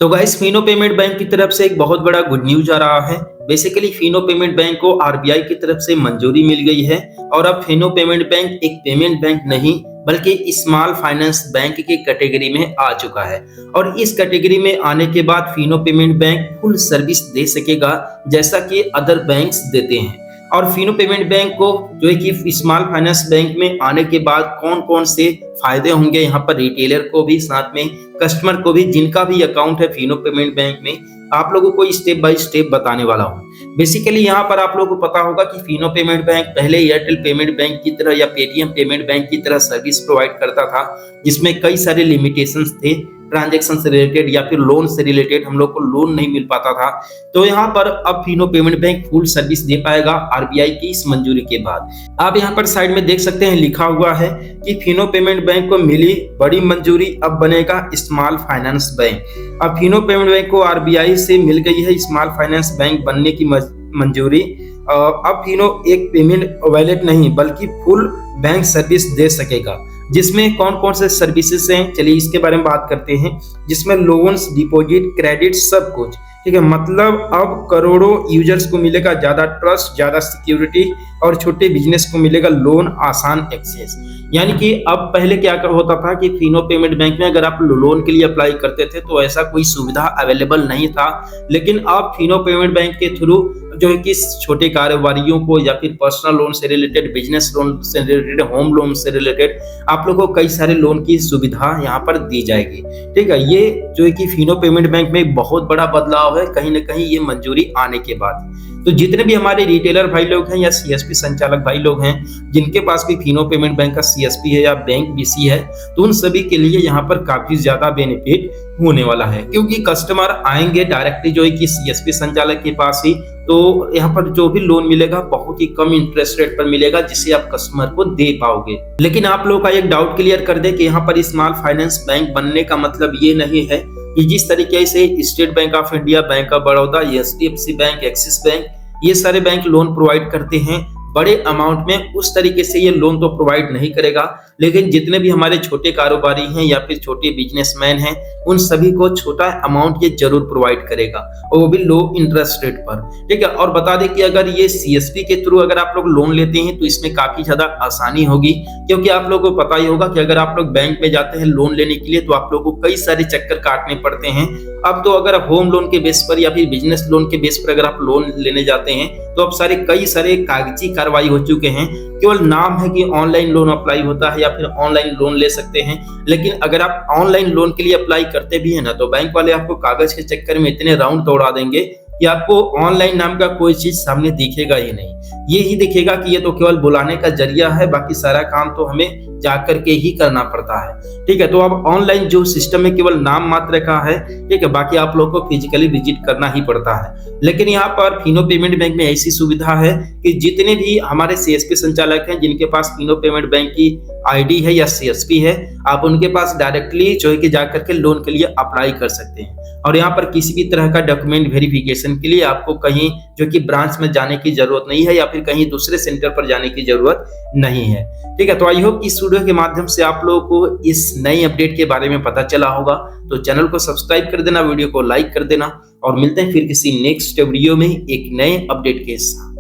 तो guys Fino payment bank की तरफ से एक बहुत बड़ा गुड न्यूज आ रहा है। बेसिकली फिनो पेमेंट बैंक को आरबीआई की तरफ से मंजूरी मिल गई है और अब फिनो पेमेंट बैंक एक पेमेंट बैंक नहीं बल्कि स्मॉल फाइनेंस बैंक की कैटेगरी में आ चुका है। और इस कैटेगरी में आने के बाद Fino payment bank full service दे सकेगा जैसा कि अदर बैंक्स देते हैं। और फिनो पेमेंट बैंक को जो है कि स्मॉल फाइनेंस बैंक में आने के बाद कौन कौन से फायदे होंगे यहाँ पर रिटेलर को भी साथ में कस्टमर को भी जिनका भी अकाउंट है फिनो पेमेंट बैंक में, आप लोगों को स्टेप बाय स्टेप बताने वाला हूँ। बेसिकली यहाँ पर आप लोगों को पता होगा कि फिनो पेमेंट बैंक पहले एयरटेल पेमेंट बैंक की तरह या पेटीएम पेमेंट बैंक की तरह सर्विस प्रोवाइड करता था, जिसमें कई सारे लिमिटेशंस थे। ट्रांजैक्शन से रिलेटेड या फिर लोन से रिलेटेड हम लोग को लोन नहीं मिल पाता था। तो यहाँ पर अब Fino payment bank full service दे पाएगा आरबीआई की इस मंजूरी के बाद। आप यहाँ पर साइड में देख सकते हैं लिखा हुआ है कि फिनो पेमेंट बैंक को मिली बड़ी मंजूरी, अब बनेगा स्मॉल फाइनेंस बैंक। अब फिनो पेमेंट बैंक को आरबीआई से मिल गई है स्मॉल फाइनेंस बैंक बनने की मंजूरी। अब फिनो एक पेमेंट वॉलेट नहीं बल्कि फुल बैंक सर्विस दे सकेगा, जिसमें कौन कौन से सर्विसेज हैं चलिए इसके बारे में बात करते हैं। जिसमें लोन्स, डिपॉजिट, क्रेडिट सब कुछ, ठीक है। मतलब अब करोड़ों यूजर्स को मिलेगा ज्यादा ट्रस्ट, ज्यादा सिक्योरिटी और छोटे बिजनेस को मिलेगा लोन, आसान एक्सेस। यानी कि अब पहले क्या होता था कि फिनो पेमेंट बैंक में अगर आप लोन के लिए अप्लाई करते थे तो ऐसा कोई सुविधा अवेलेबल नहीं था, लेकिन अब फिनो पेमेंट बैंक के थ्रू जो है कि छोटे कारोबारियों को या फिर पर्सनल लोन से रिलेटेड, बिजनेस लोन से रिलेटेड, होम लोन से रिलेटेड आप लोगों को कई सारे लोन की सुविधा यहाँ पर दी जाएगी, ठीक है। ये जो है कि फिनो पेमेंट बैंक में बहुत बड़ा बदलाव है कहीं ना कहीं ये मंजूरी आने के बाद। तो जितने भी हमारे रिटेलर भाई लोग हैं या सीएसपी संचालक भाई लोग हैं जिनके पास भी फिनो पेमेंट बैंक का सीएसपी है या बैंक बीसी है, तो उन सभी के लिए यहाँ पर काफी ज्यादा बेनिफिट होने वाला है, क्योंकि कस्टमर आएंगे डायरेक्टली जो है कि सीएसपी संचालक के पास ही। तो यहाँ पर जो भी लोन मिलेगा बहुत ही कम इंटरेस्ट रेट पर मिलेगा जिसे आप कस्टमर को दे पाओगे। लेकिन आप लोगों का एक डाउट क्लियर कर दे कि यहाँ पर स्मॉल फाइनेंस बैंक बनने का मतलब ये नहीं है कि जिस तरीके से state bank of India, bank of Baroda, HDFC bank, axis bank, ये सारे बैंक लोन प्रोवाइड करते हैं बड़े अमाउंट में, उस तरीके से ये लोन तो प्रोवाइड नहीं करेगा। लेकिन जितने भी हमारे छोटे कारोबारी हैं या फिर छोटे बिजनेसमैन हैं उन सभी को छोटा अमाउंट ये जरूर प्रोवाइड करेगा, और वो भी लो इंटरेस्ट रेट पर, ठीक है। और बता दें कि अगर ये सीएसपी के थ्रू अगर आप लोग लोन लेते हैं तो इसमें काफी ज्यादा आसानी होगी, क्योंकि आप लोगों को पता ही होगा कि अगर आप लोग बैंक में जाते हैं लोन लेने के लिए तो आप लोगों को कई सारे चक्कर काटने पड़ते हैं। अब तो अगर आप होम लोन के बेस पर या फिर बिजनेस लोन के बेस पर अगर आप लोन लेने जाते हैं तो अब कई सारे कागजी कार्रवाई हो चुके हैं। केवल नाम है कि ऑनलाइन लोन अप्लाई होता है या फिर ऑनलाइन लोन ले सकते हैं, लेकिन अगर आप ऑनलाइन लोन के लिए अप्लाई करते भी हैं ना तो बैंक वाले आपको कागज के चक्कर में इतने राउंड दौड़ा देंगे कि आपको ऑनलाइन नाम का कोई चीज सामने दिखेगा ही नहीं। ये ही दिखेगा कि ये तो केवल बुलाने का जरिया है, बाकी सारा काम तो हमें जाकर के ही करना पड़ता है, ठीक है। तो अब ऑनलाइन जो सिस्टम है केवल नाम मात्र का है, ठीक है, बाकी आप लोग को फिजिकली विजिट करना ही पड़ता है। लेकिन यहाँ पर फिनो पेमेंट बैंक में ऐसी सुविधा है कि जितने भी हमारे सीएसपी संचालक हैं जिनके पास फिनो पेमेंट बैंक की आईडी है या सीएसपी है, आप उनके पास डायरेक्टली जो है कि जाकर के लोन के लिए अप्लाई कर सकते हैं। और यहाँ पर किसी भी तरह का डॉक्यूमेंट वेरिफिकेशन के लिए आपको कहीं जो कि ब्रांच में जाने की जरूरत नहीं है या फिर कहीं दूसरे सेंटर पर जाने की जरूरत नहीं है, ठीक है। तो आई होप इस वीडियो के माध्यम से आप लोगों को इस नई अपडेट के बारे में पता चला होगा। तो चैनल को सब्सक्राइब कर देना, वीडियो को लाइक कर देना, और मिलते हैं फिर किसी नेक्स्ट वीडियो में एक नए अपडेट के साथ।